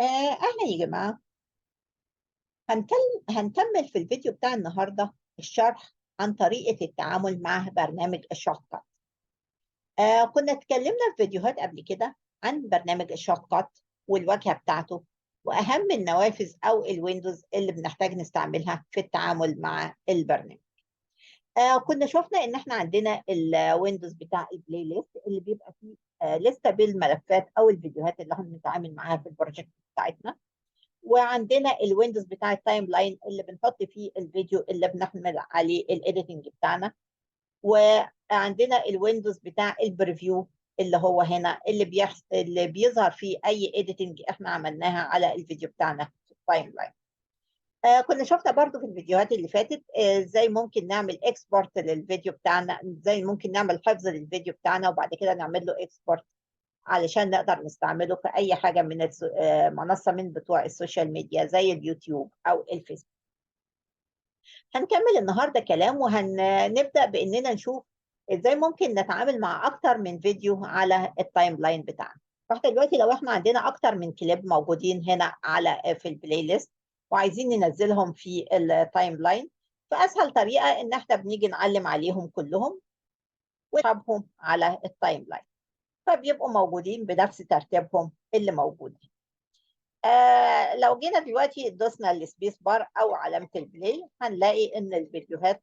أهلا يا جماعة. هنكمل في الفيديو بتاع النهاردة الشرح عن طريقة التعامل مع برنامج الشوت كات. كنا اتكلمنا في فيديوهات قبل كده عن برنامج الشوت كات والواجهة بتاعته وأهم النوافذ أو الويندوز اللي بنحتاج نستعملها في التعامل مع البرنامج. كنا شفنا إن إحنا عندنا الويندوز بتاع البلاي ليست اللي بيبقى فيه لستة بالملفات أو الفيديوهات اللي احنا بنتعامل معاها في البروجكت بتاعتنا. وعندنا الويندوز بتاع التايم لاين اللي بنحط فيه الفيديو اللي بنعمل عليه الايديتنج بتاعنا. وعندنا الويندوز بتاع البريفيو اللي هو هنا اللي بيظهر فيه اي ايديتنج احنا عملناها على الفيديو بتاعنا في التايم لاين. كنا شفنا برضو في الفيديوهات اللي فاتت ازاي ممكن نعمل اكسبورت للفيديو بتاعنا، ازاي ممكن نعمل حفظ للفيديو بتاعنا وبعد كده نعمل له اكسبورت علشان نقدر نستعمله في أي حاجة من منصة من بتوع السوشيال ميديا زي اليوتيوب أو الفيسبوك. هنكمل النهاردة كلام وهنبدأ بإننا نشوف إزاي ممكن نتعامل مع أكتر من فيديو على التايم لاين بتاعنا. فاحنا دلوقتي لو احنا عندنا أكتر من كليب موجودين هنا في البلاي ليست وعايزين ننزلهم في التايم لاين، فأسهل طريقة إن احنا بنيجي نعلم عليهم كلهم ونسحبهم على التايم لاين، فبيبقوا موجودين بنفس ترتيبهم اللي موجود. لو جينا دلوقتي دوسنا السبيس بار أو علامة البلاي هنلاقي إن الفيديوهات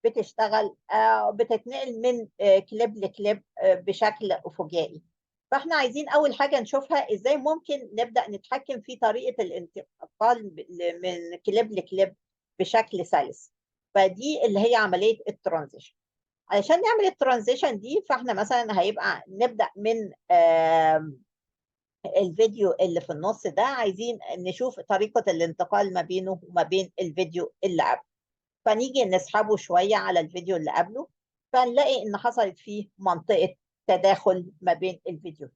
بتشتغل، بتتنقل من كليب لكليب بشكل فجائي. فإحنا عايزين أول حاجة نشوفها إزاي ممكن نبدأ نتحكم في طريقة الانتقال من كليب لكليب بشكل سلس. فدي اللي هي عملية الترانزيشن. علشان نعمل الترانزيشن دي فإحنا مثلًا هيبقى نبدأ من الفيديو اللي في النُص ده، عايزين نشوف طريقة الانتقال ما بينه وما بين الفيديو اللي قبله، فنيجي نسحبه شوية على الفيديو اللي قبله، فنلاقي إن حصلت فيه منطقة تداخل ما بين الفيديو.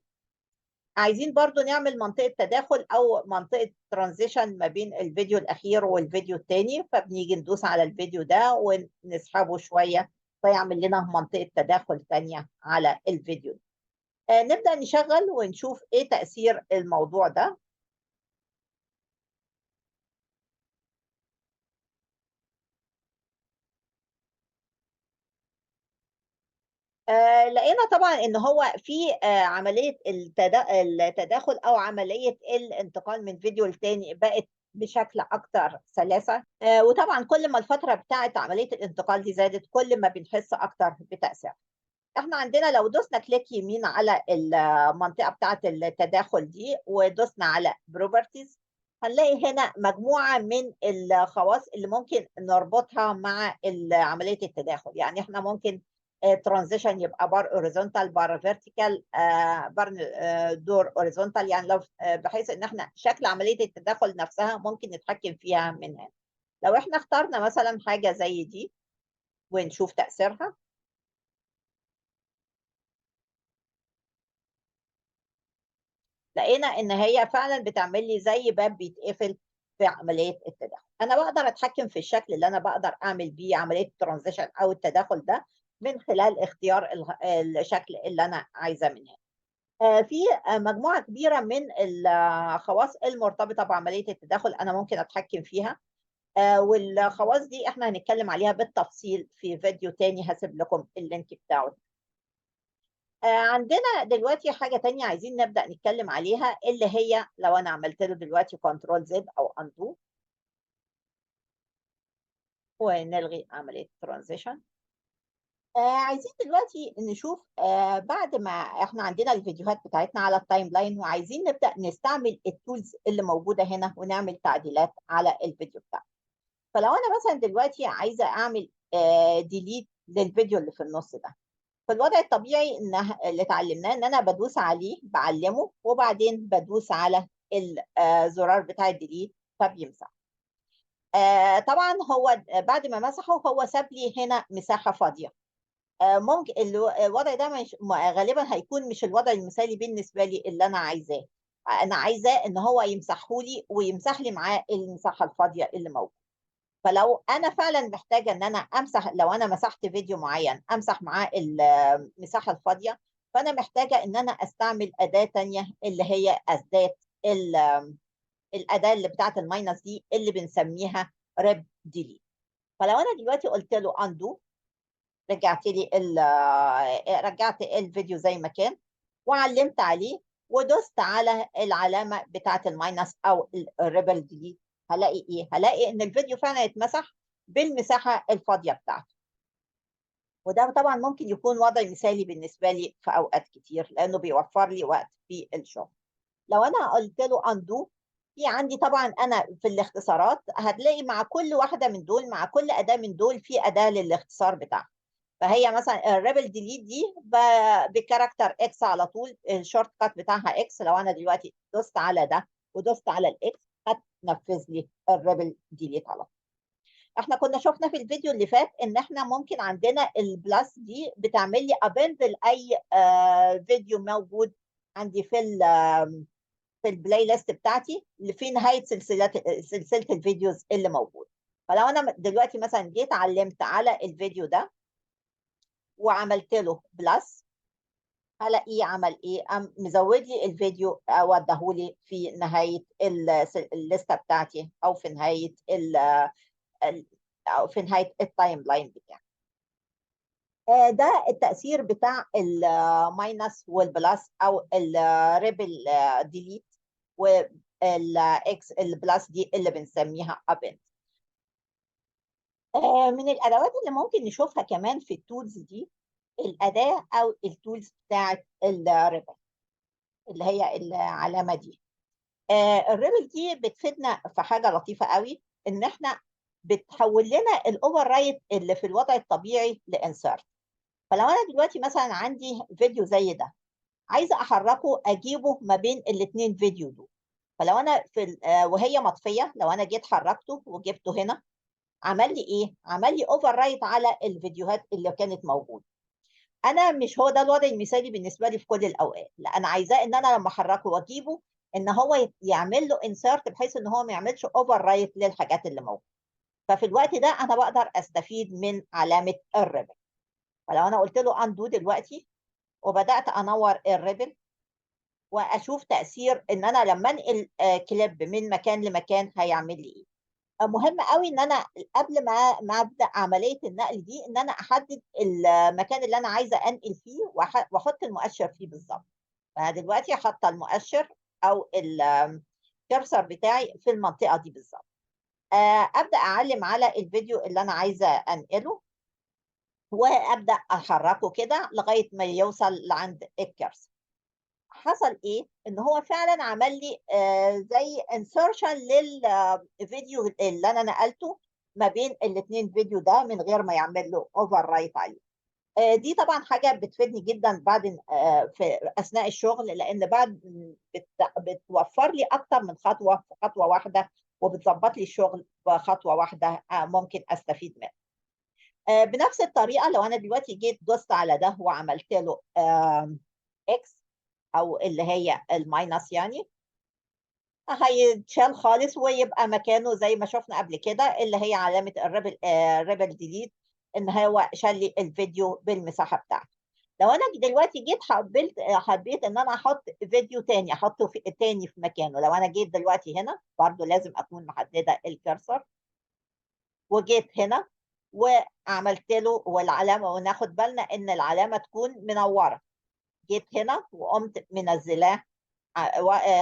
عايزين برضه نعمل منطقة تداخل أو منطقة transition ما بين الفيديو الأخير والفيديو التاني، فبنيجي ندوس على الفيديو ده ونسحبه شوية، فيعمل لنا منطقة تداخل تانية على الفيديو. نبدأ نشغّل ونشوف إيه تأثير الموضوع ده. لقينا طبعًا إن هو في عملية التداخل أو عملية الانتقال من فيديو لتاني بقت بشكل أكتر سلاسة. وطبعًا كل ما الفترة بتاعة عملية الانتقال دي زادت، كل ما بنحس أكتر بتأثيرها. إحنا عندنا لو دوسنا كليك يمين على المنطقة بتاعة التداخل دي ودوسنا على properties، هنلاقي هنا مجموعة من الخواص اللي ممكن نربطها مع عملية التداخل. يعني إحنا ممكن transition يبقى bar horizontal bar vertical bar door horizontal، يعني لو بحيث إن إحنا شكل عملية التداخل نفسها ممكن نتحكم فيها من هنا. لو إحنا اخترنا مثلًا حاجة زي دي ونشوف تأثيرها، لقينا إن هي فعلًا بتعمل لي زي باب بيتقفل في عملية التداخل. أنا باقدر أتحكم في الشكل اللي أنا باقدر أعمل بيه عملية الtransition أو التداخل ده من خلال اختيار الشكل اللي أنا عايزاه من هنا. في مجموعة كبيرة من الخواص المرتبطة بعملية التداخل أنا ممكن أتحكم فيها، والخواص دي إحنا هنتكلم عليها بالتفصيل في فيديو تاني هاسيب لكم اللينك بتاعه. عندنا دلوقتي حاجة تانية عايزين نبدأ نتكلم عليها، اللي هي لو أنا عملت له دلوقتي كنترول Z أو undo ونلغي عملية transition. عايزين دلوقتي نشوف بعد ما إحنا عندنا الفيديوهات بتاعتنا على التايم لاين وعايزين نبدأ نستعمل الtools اللي موجودة هنا ونعمل تعديلات على الفيديو بتاعنا. فلو أنا مثلًا دلوقتي عايزة أعمل delete للفيديو اللي في النُص ده، فالوضع الطبيعي اللي اتعلمناه إن أنا بادوس عليه باعلّمه وبعدين بادوس على الزرار بتاع الdelete فبيمسح. طبعًا هو بعد ما مسحه هو ساب لي هنا مساحة فاضية. ممكن الوضع ده مش غالبًا هيكون مش الوضع المثالي بالنسبة لي اللي أنا عايزاه. أنا عايزاه إن هو يمسحه لي ويمسح لي معاه المساحة الفاضية اللي موجودة. فلو أنا فعلًا محتاجة إن أنا أمسح، لو أنا مسحت فيديو معيّن أمسح معاه المساحة الفاضية، فانا محتاجه ان انا استعمل اداه تانية اللي هي الاداه اللي بتاعت الماينس دي اللي بنسميها ريب ديليت. فلو انا دلوقتي قلت له اندو، رجعت الفيديو زي ما كان وعلمت عليه ودوست على العلامه بتاعت الماينس او الريبل ديليت، هلاقي ايه؟ هلاقي ان الفيديو فعلا اتمسح بالمساحه الفاضيه بتاعته. وده طبعا ممكن يكون وضع مثالي بالنسبه لي في اوقات كتير لانه بيوفر لي وقت في الشغل. لو انا قلت له اندو، في عندي طبعا انا في الاختصارات هتلاقي مع كل واحده من دول، مع كل اداه من دول في اداه للاختصار بتاعها. فهي مثلا الريبل ديليت دي بكاركتر اكس على طول، الشورت كات بتاعها اكس. لو انا دلوقتي دوست على ده ودوست على الاكس هتنفذ لي الريبل ديليت على طول. احنا كنا شفنا في الفيديو اللي فات ان احنا ممكن عندنا البلس دي بتعمل لي ابند لاي فيديو موجود عندي في البلاي ليست بتاعتي اللي في نهايه سلسله الفيديوز اللي موجوده. فلو انا دلوقتي مثلا جيت علمت على الفيديو ده وعملت له بلس، هلاقيه عمل ايه؟ قام مزود لي الفيديو، ودهولي في نهايه الليسته بتاعتي او في نهايه او في نهايه التايم لاين بتاعي. ده التاثير بتاع الماينس والبلس او الريبل ديليت والاكس البلس دي اللي بنسميها ابند. من الادوات اللي ممكن نشوفها كمان في التولز دي الاداه او التولز بتاعت الريبل اللي هي العلامه دي. الريبل دي بتفيدنا في حاجه لطيفه قوي، ان احنا بتحول لنا الاوفر رايت اللي في الوضع الطبيعي لانسرت. فلو انا دلوقتي مثلا عندي فيديو زي ده عايزه احركه اجيبه ما بين الاثنين فيديو دول، فلو انا وهي مطفيه، لو انا جيت حركته وجبته هنا عمل لي ايه؟ عمل لي اوفر رايت على الفيديوهات اللي كانت موجوده. انا مش هو ده الوضع المثالي بالنسبه لي في كل الاوقات، لا انا عايزاه ان انا لما احركه واجيبه ان هو يعمل له انسرت بحيث ان هو ما يعملش اوفر رايت للحاجات اللي موجوده. ففي الوقت ده انا بقدر استفيد من علامه الريبل. فلو انا قلت له اندو دلوقتي وبدات انور الريبل واشوف تاثير ان انا لما انقل كليب من مكان لمكان هيعمل لي ايه. مهم قوي ان انا قبل ما ابدا عمليه النقل دي ان انا احدد المكان اللي انا عايزه انقل فيه واحط المؤشر فيه بالظبط. فدلوقتي حاطه المؤشر او الكرسر بتاعي في المنطقه دي بالظبط. ابدا اعلم على الفيديو اللي انا عايزه انقله وابدا احركه كده لغايه ما يوصل لعند الكرسر. حصل ايه؟ ان هو فعلا عمل لي زي انسرشن للفيديو اللي انا نقلته ما بين الاثنين فيديو ده من غير ما يعمل له اوفر رايت عليه. دي طبعا حاجه بتفيدني جدا بعد في اثناء الشغل، لان بعد بتوفر لي اكتر من خطوه في خطوه واحده، وبتظبط لي الشغل بخطوه واحده ممكن استفيد منها. بنفس الطريقه لو انا دلوقتي جيت دوست على ده وعملت له اكس او اللي هي الماينس يعني، هيتشال خالص ويبقى مكانه زي ما شفنا قبل كده اللي هي علامه الريبل ديليت، ان هو شال لي الفيديو بالمساحه بتاعته. لو انا دلوقتي جيت حبيت ان انا احط فيديو تاني احطه تاني في مكانه، لو انا جيت دلوقتي هنا برضو لازم اكون محدده الكرسر وجيت هنا وعملت له والعلامه، وناخد بالنا ان العلامه تكون منوره. جيت هنا وقمت منزلاه،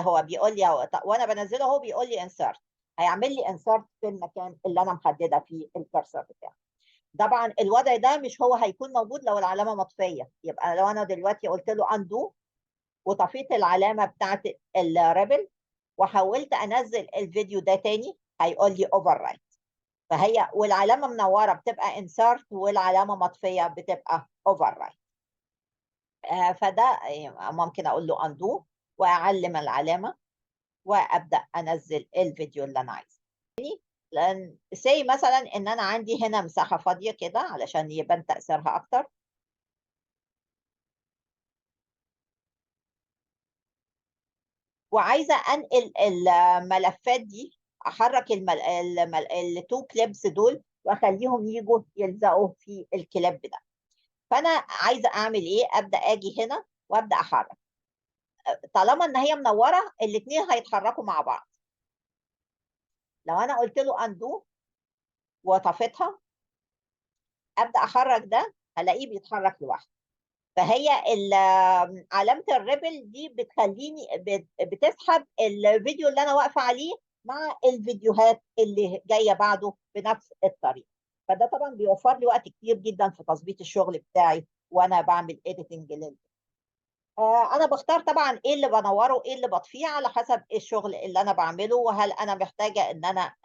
هو بيقول لي وانا بنزله هو بيقول لي انسرت، هيعمل لي انسرت في المكان اللي انا محدده فيه الكرسر بتاعي. طبعا الوضع ده مش هو هيكون موجود لو العلامه مطفيه. يبقى لو انا دلوقتي قلت له اندو وطفيت العلامه بتاعت الريبل وحاولت انزل الفيديو ده تاني هيقول لي اوفر رايت. فهي والعلامه منوره بتبقى انسرت والعلامه مطفيه بتبقى اوفر رايت. فده ممكن اقول له اندو واعلم العلامه وابدا انزل الفيديو اللي انا عايزه. لان سي مثلا ان انا عندي هنا مساحه فاضيه كده علشان يبان تاثيرها اكتر، وعايزه انقل الملفات دي، احرك التو كليبس دول واخليهم يجوا يلزقوا في الكليب ده. فانا عايزه اعمل ايه؟ ابدا اجي هنا وابدا احرك. طالما ان هي منوره الاثنين هيتحركوا مع بعض. لو انا قلت له اندو وطفيتها، ابدا احرك ده هلاقيه بيتحرك لوحده. فهي علامه الريبل دي بتخليني بتسحب الفيديو اللي انا واقفه عليه مع الفيديوهات اللي جايه بعده بنفس الطريقه. فده طبعا بيوفر لي وقت كتير جدا في تظبيط الشغل بتاعي وانا بعمل اديتنج انا بختار طبعا ايه اللي بنوره وايه اللي بطفيه على حسب الشغل اللي انا بعمله، وهل انا محتاجه ان انا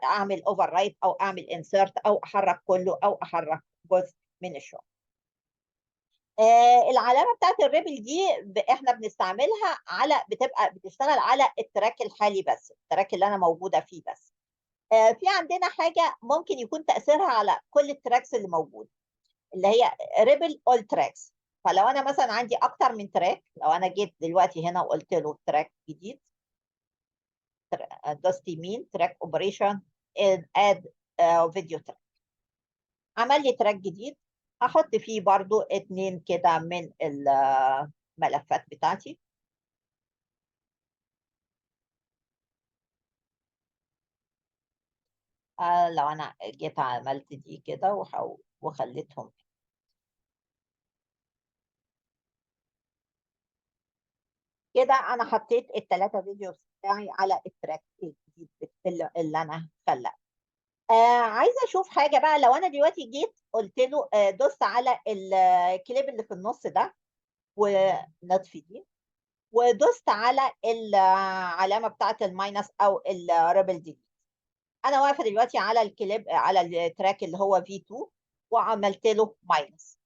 اعمل اوفر رايت او اعمل انسرت او احرك كله او احرك جزء من الشغل. العلامه بتاعت الريبل دي احنا بنستعملها بتبقى بتشتغل على التراك الحالي بس، التراك اللي انا موجوده فيه بس. في عندنا حاجه ممكن يكون تاثيرها على كل التراكس اللي موجوده، اللي هي ريبل اول تراكس. فلو انا مثلا عندي اكتر من تراك، لو انا جيت دلوقتي هنا وقلت له تراك جديد، دوست يمين تراك اوبريشن اد فيديو تراك، عمل لي تراك جديد. احط فيه برضو 2 كده من الملفات بتاعتي. لو انا جيت عملت دي كده وخليتهم كده، انا حطيت ال3 فيديوز بتاعي على التراك الجديد اللي انا خلقته. عايزه اشوف حاجه بقى. لو انا دلوقتي جيت قلت له دوست على الكليب اللي في النص ده ونطفي دي، ودوست على العلامه بتاعه الماينس او الريبل دي، انا واقفه دلوقتي على الكليب على التراك اللي هو في 2 وعملت له ماينس.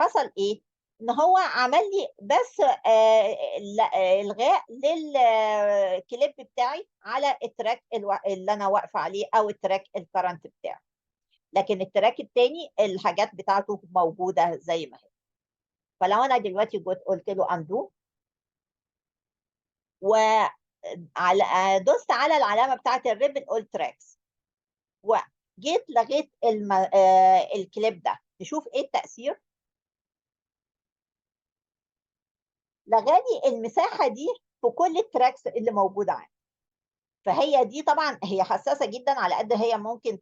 حصل ايه؟ ان هو عمل لي بس الغاء للكليب بتاعي على التراك اللي انا واقفه عليه او التراك الكرنت بتاعي، لكن التراك التاني الحاجات بتاعته موجوده زي ما هي. فلو انا دلوقتي قلت له اندو ودوست على العلامه بتاعت الريبل اول تراكس وجيت لغيت الكليب ده، نشوف ايه التاثير. لغاني المساحه دي في كل التراكس اللي موجوده عندي. فهي دي طبعا هي حساسه جدا، على قد هي ممكن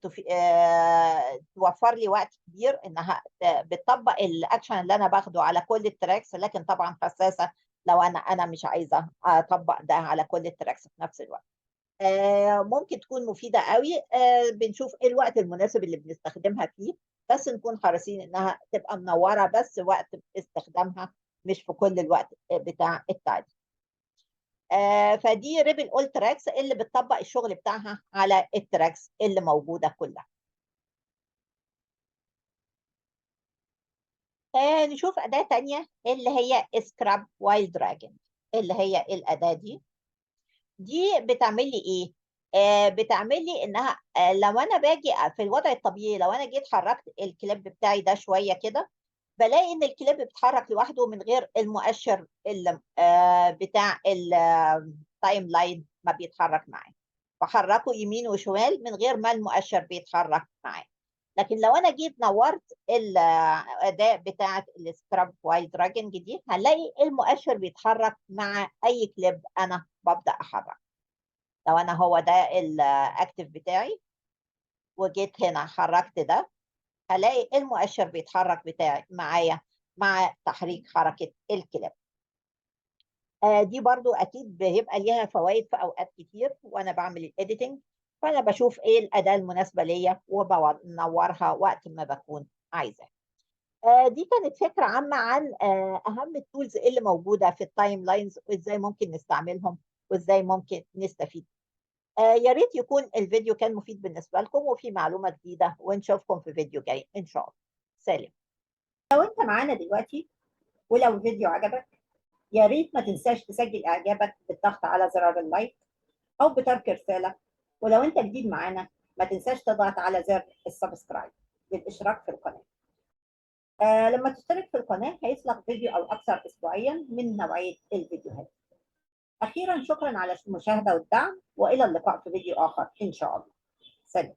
توفر لي وقت كبير انها بتطبق الاكشن اللي انا باخده على كل التراكس، لكن طبعا حساسه لو انا مش عايزه اطبق ده على كل التراكس في نفس الوقت. ممكن تكون مفيده قوي. بنشوف ايه الوقت المناسب اللي بنستخدمها فيه، بس نكون حريصين انها تبقى منوره بس وقت استخدامها، مش في كل الوقت بتاع التعديل. فدي ريبل اول تراكس اللي بتطبق الشغل بتاعها على التراكس اللي موجوده كلها. نشوف اداه تانية اللي هي سكراب وايل دراجون. اللي هي الاداه دي بتعمل لي ايه؟ بتعمل لي انها لو انا باجي في الوضع الطبيعي، لو انا جيت حركت الكليب بتاعي ده شويه كده، بلاقي ان الكليب بيتحرك لوحده من غير المؤشر اللي بتاع التايم لاين ما بيتحرك معاه. بحركه يمين وشمال من غير ما المؤشر بيتحرك معاه. لكن لو انا جيت نورت الاداه بتاعه السكراب وايل دراجون دي، هنلاقي المؤشر بيتحرك مع اي كليب انا ببدا احرك. لو انا هو ده الاكتف بتاعي وجيت هنا حركت ده، هلاقي المؤشر بيتحرك بتاعي معايا مع تحريك حركه الكليب. دي برضو اكيد بيبقى ليها فوائد في اوقات كتير وانا بعمل الايديتنج، فانا بشوف ايه الاداه المناسبه ليا وبنورها وقت ما بكون عايزه. دي كانت فكره عامه عن اهم التولز اللي موجوده في التايم لاينز وازاي ممكن نستعملهم وازاي ممكن نستفيد. يا ريت يكون الفيديو كان مفيد بالنسبه لكم وفي معلومه جديده، ونشوفكم في فيديو جاي ان شاء الله. سلام. لو انت معانا دلوقتي ولو الفيديو عجبك، يا ريت ما تنساش تسجل اعجابك بالضغط على زرار اللايك او بترك رساله. ولو انت جديد معانا ما تنساش تضغط على زر السبسكرايب للاشتراك في القناه. لما تشترك في القناه هيصلك فيديو او اكثر اسبوعيا من نوعيه الفيديوهات. اخيرا شكرا على المشاهده والدعم، والى اللقاء في فيديو اخر ان شاء الله. سلام.